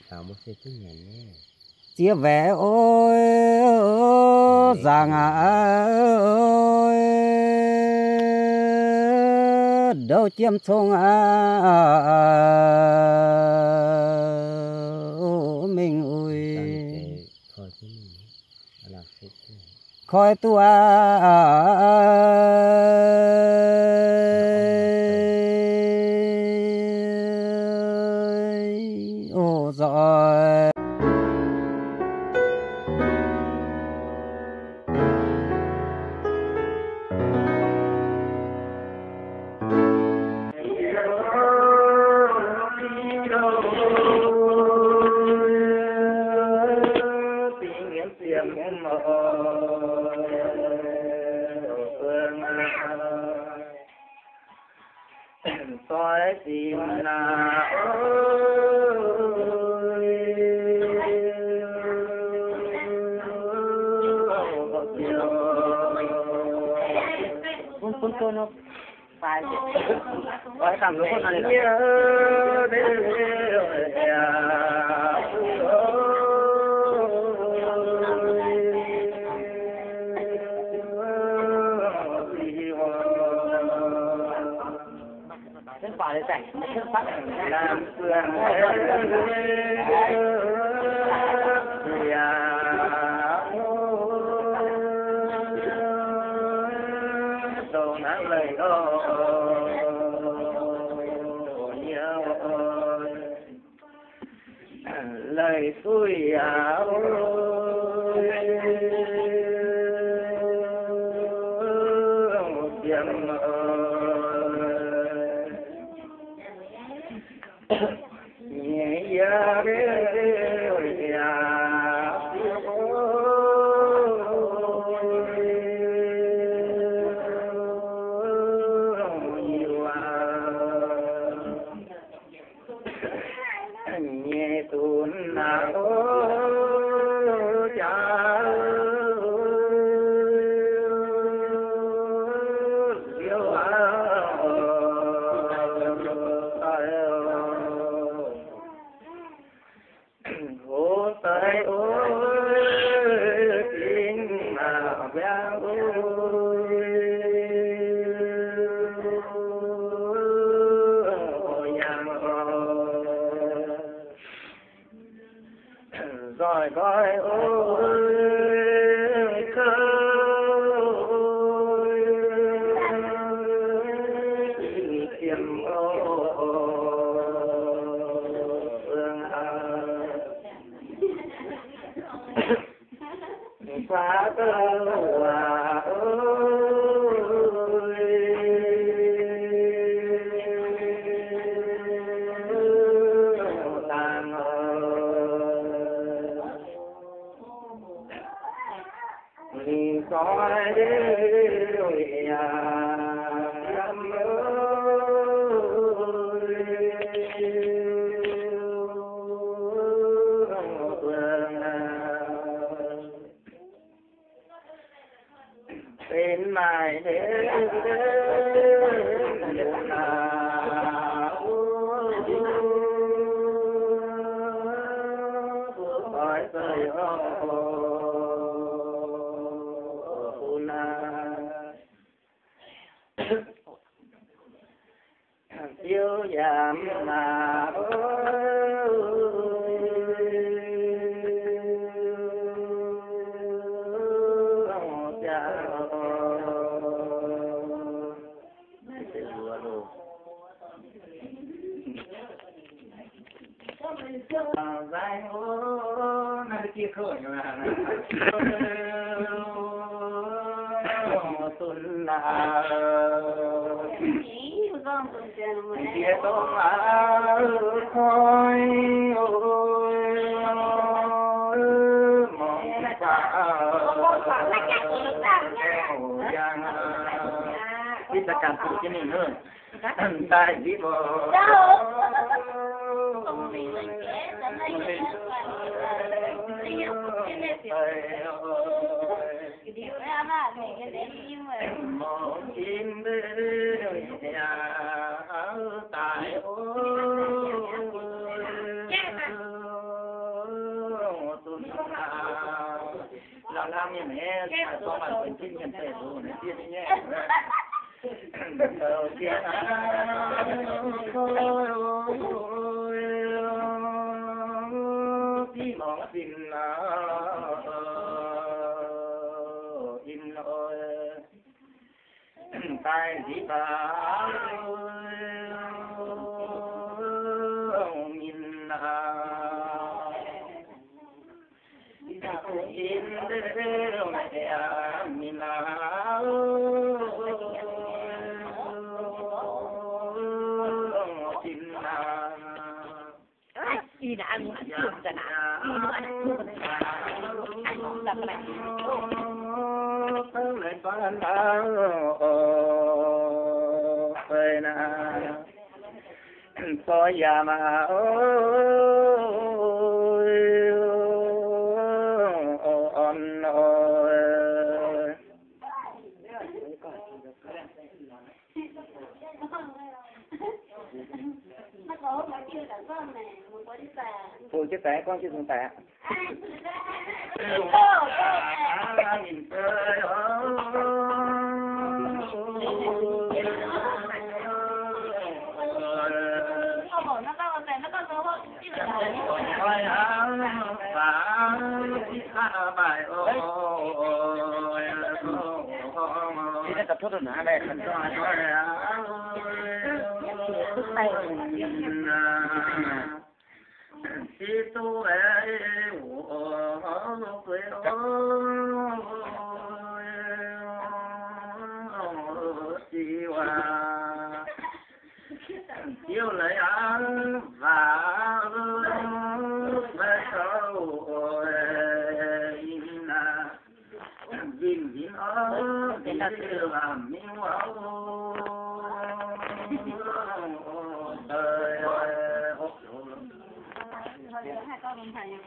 tạo một cái thứ nhảy nhé chia vẻ ôi rằng ơi đâu chiêm sông mình ơi khói tua ô rồi soi tìm là con nó phải phải làm lúc con này chân phải để chạy chân phát làm đồ nát lời lời xuôi nhẹ ra nhẹ tuôn nào cha ô tay ôi tiếng nào bé ôi nhàng rồi coi ôi khơi tìm phá tơ hòa ơi tàng vì coi đêm năm bên mai thế hỏi trời tiêu giảm mà dài ô này kia khởi mà tuần là kia tôm khói ôi mong biết tất cả phụ cho mình hơn tại đi bộ một chim tại ôi làm như mẹ có mặt bên trên nhân tế đủ này kia nhé đầu tiên đi mong xin in ơi tai gì ta in đi đã ăn chuột cả nã lên con ơi na có già mà ơi on ơi phụ chứ té con chứ không té nhìn chơi bài ôi cái tập thuốc nữa đây mình cho si tu ấy của quê si hoa yêu lấy ăn và về sâu na vinh vinh ở vì làm miếng áo đời hai con mình thầy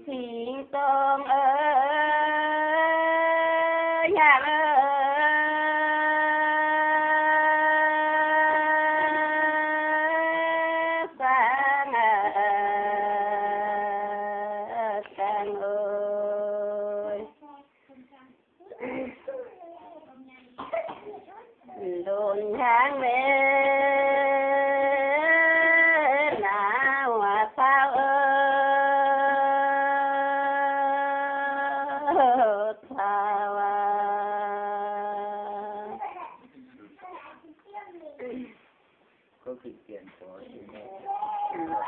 Thiên Tôn ơi, nhà ơi, sang ơi, đồn hàng về nào sao ơi.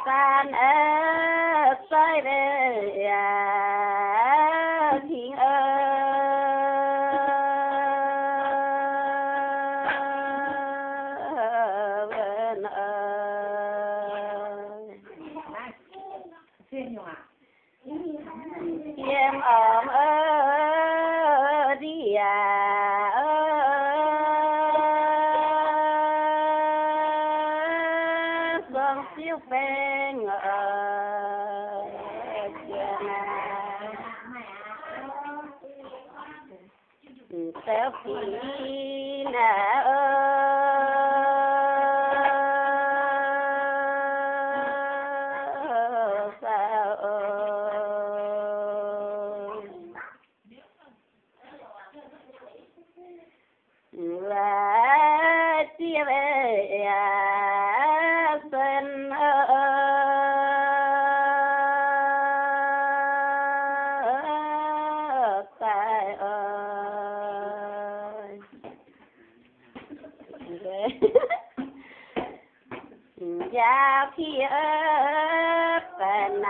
San ơi về thiên ơi em ôm đi con siêu bên theo khi nè sao là chia về sân tại ơi gia khi bên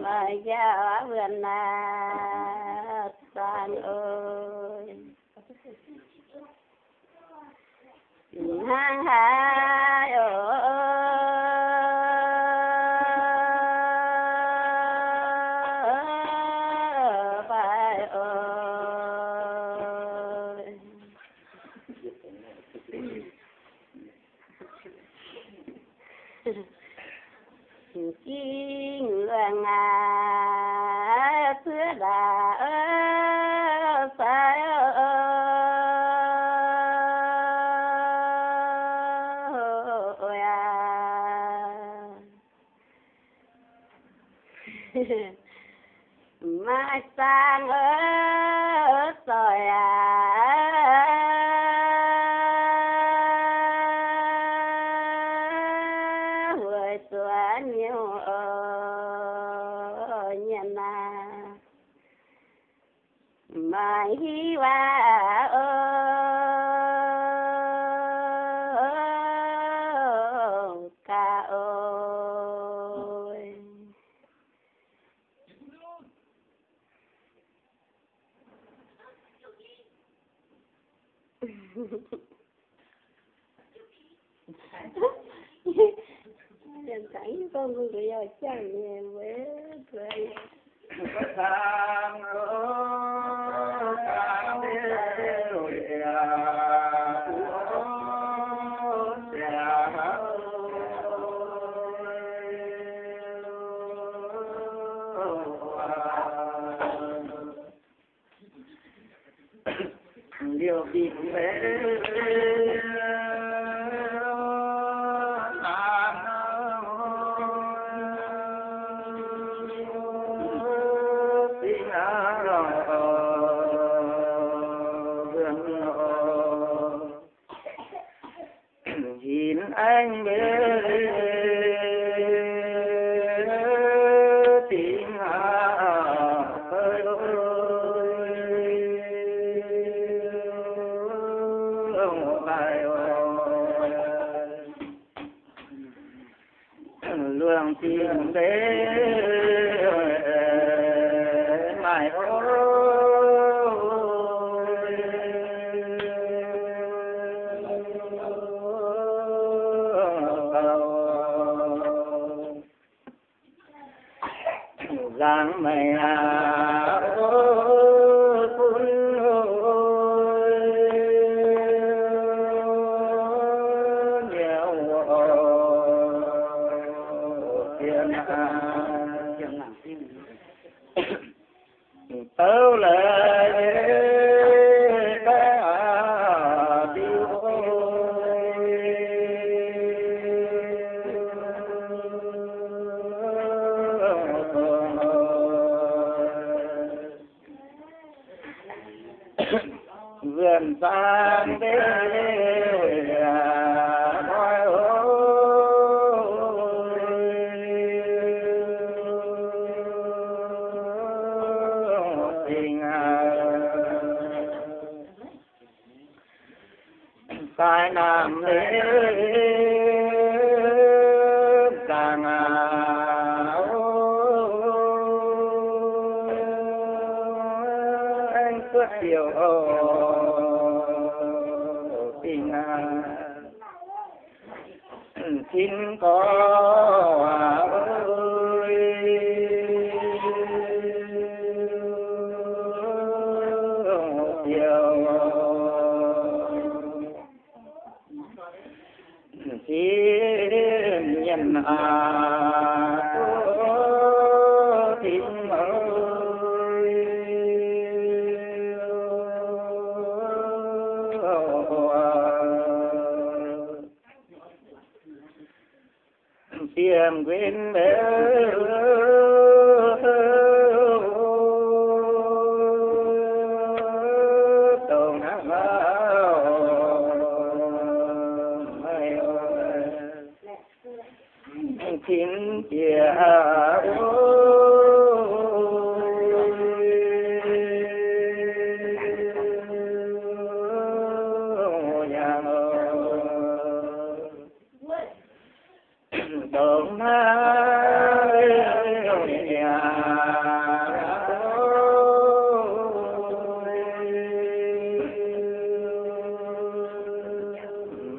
mà gia bên san ơi hang hai phải ơi vườn xưa đã phải mai sang rồi người tuổi nhiều nhân mai hi wa ca ơi Nhân cảnh con người giờ chẳng nghe với cười sang điều gì thế nhìn anh bên tiếng ơi luồng tình đến mãi ôi dáng mày ôi kun ôi nhiều tiền tớ lại cái điều vườn sang đê nói tình sai nam đê càng anh suốt chiều tình xin có ơi chiều xin nhân tình ơi tìm quên bé đầu nắng xin chia đồng hai nhà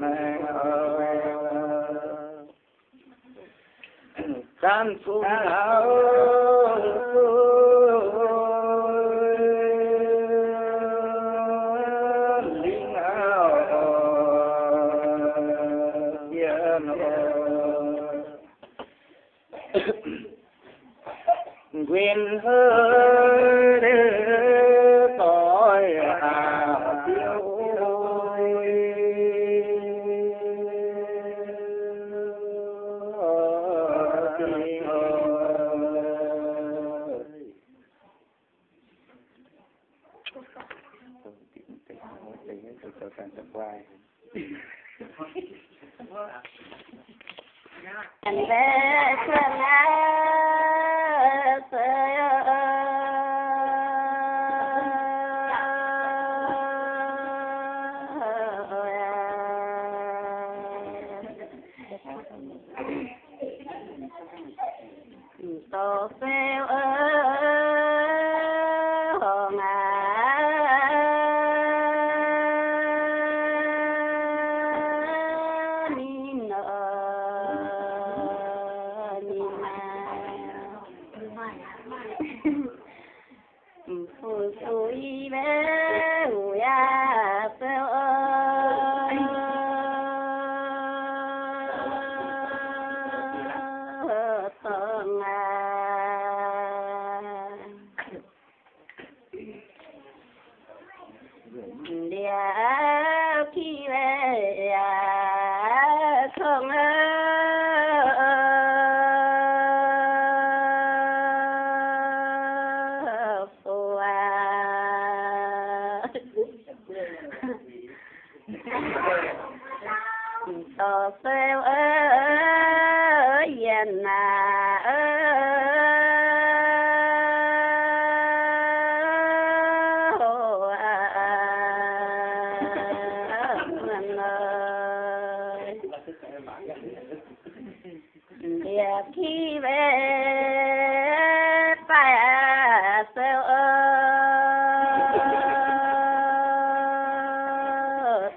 mẹ ơi can phụ áo linh áo yên ơi quên hơi để cõi tiêu anh bé xuân tổ phèo hòn phù suy bé hùi phèo tông địa khi về không tổ phèo yên địa khi về phải phèo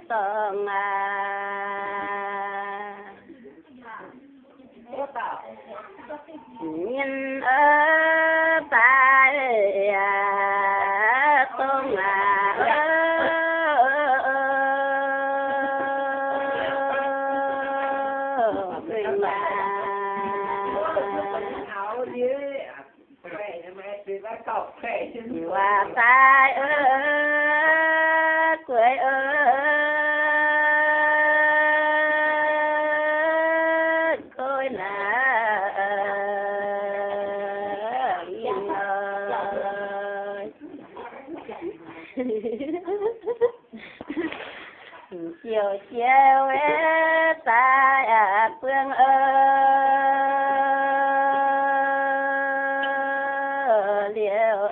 tông nhìn tại tông và tai cười coi là yên ơi chiều chiều tai phương liệu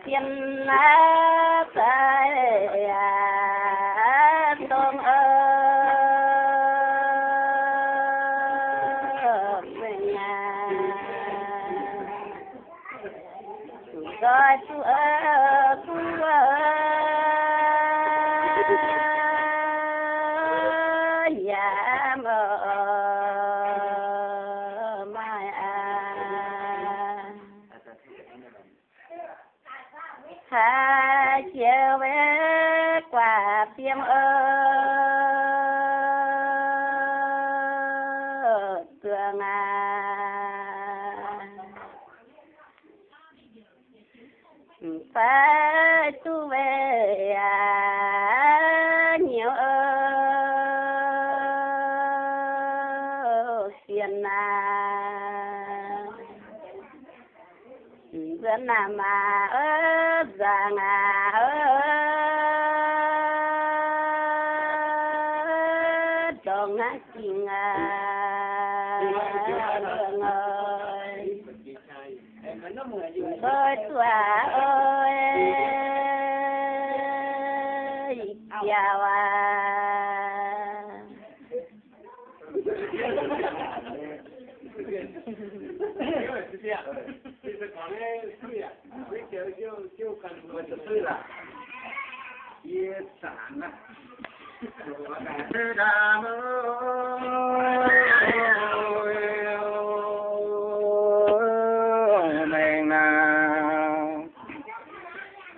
tiên lá tay tôm mình rồi chúa dạ mơ mai hà chiều về quả tiêm tường phải tu về nhiều phiền dân mà giang đồng kinh đường ơi ơi tua ơi chào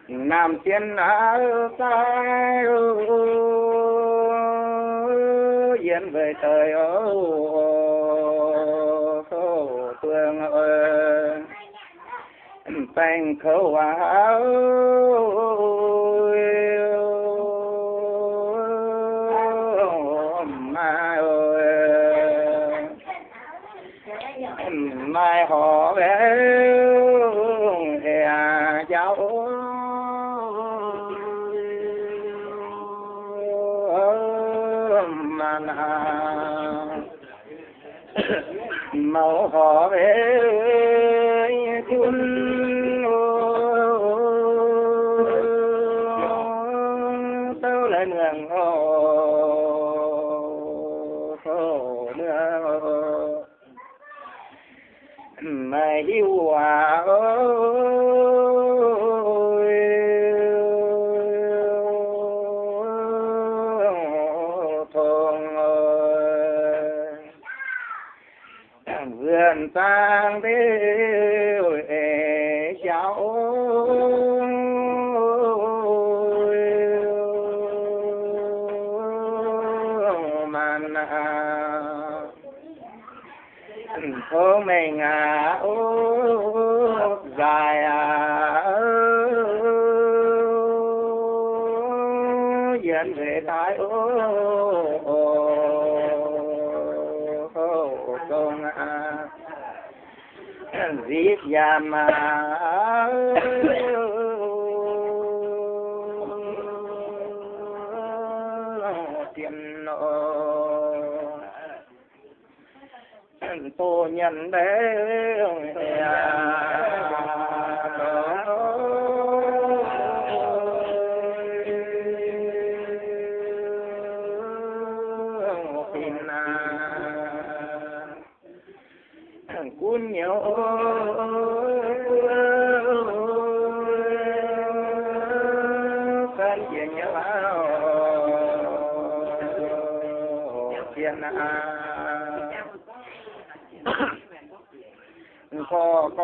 Nam tiên ở sai diễn về trời phương ơi bánh khâu áo mai ơi mai họ bé hè giáo màu họ về chun tao lại nương nương mày yêu à vườn sang tiêu cháu màn phố mình dài dẫn về tại công giết giam tiền nợ tô nhân đấy cuốn nhiều phân chuyện nhớ tiền có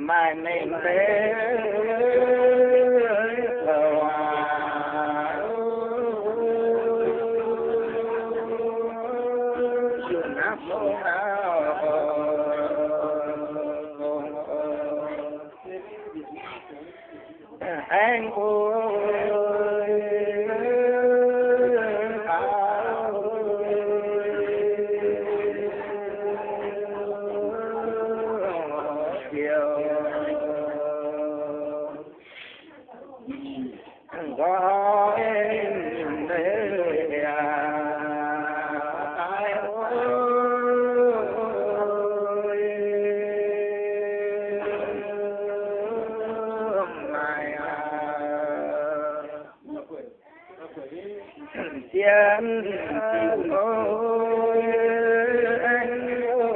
mai mình thế anh tiền ôi anh ơi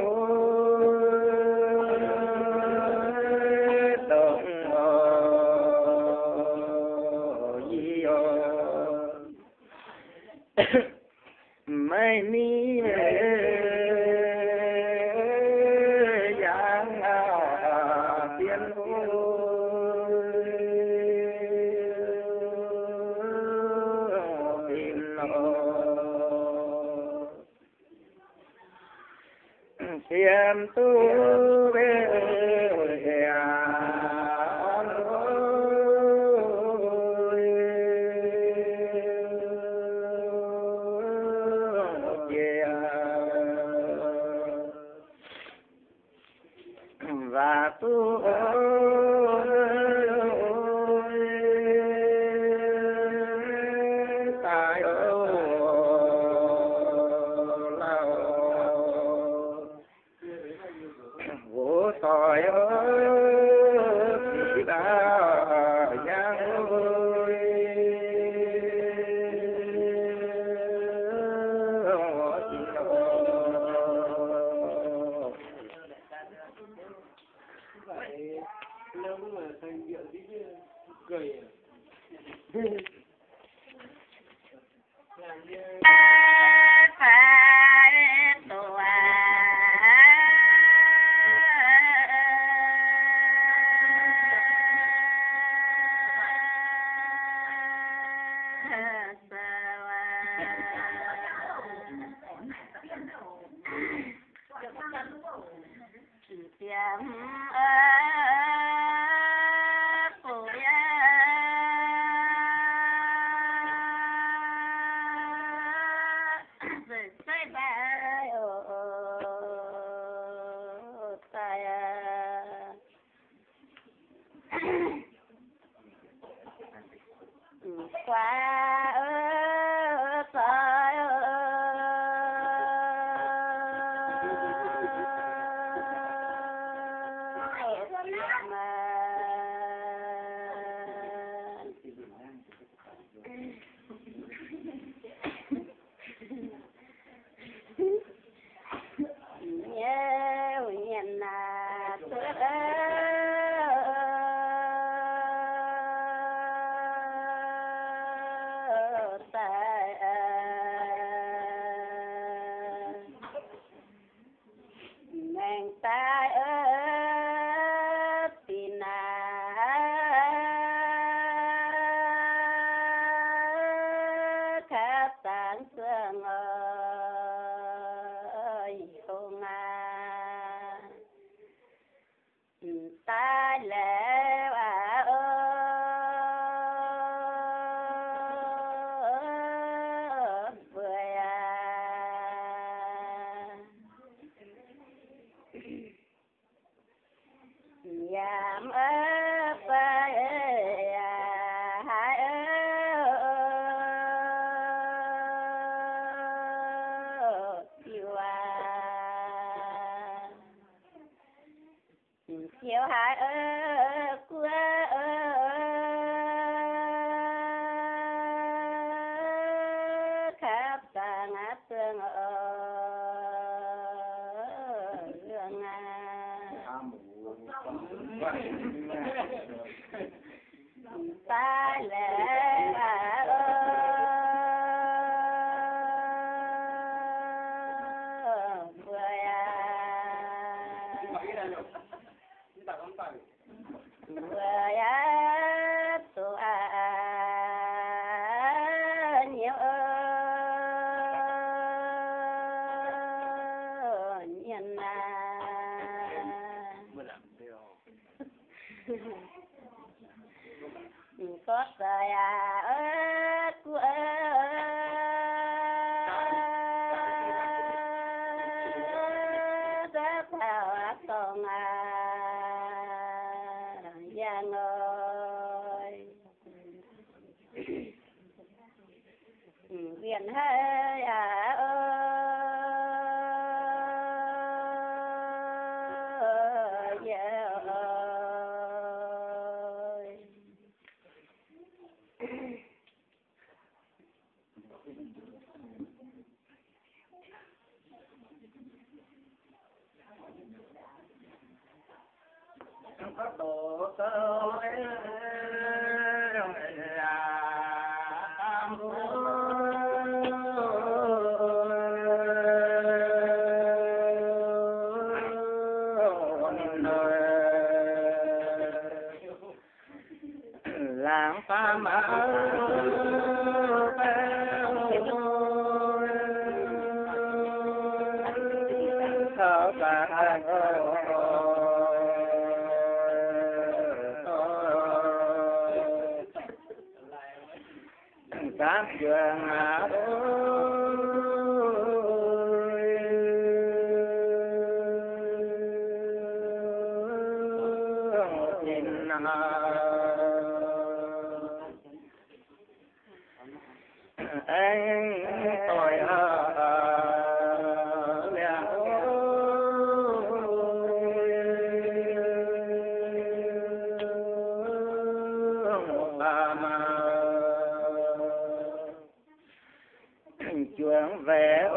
tổng gì mai mi giang tiền tiền tu về và tu tại vô chuyện về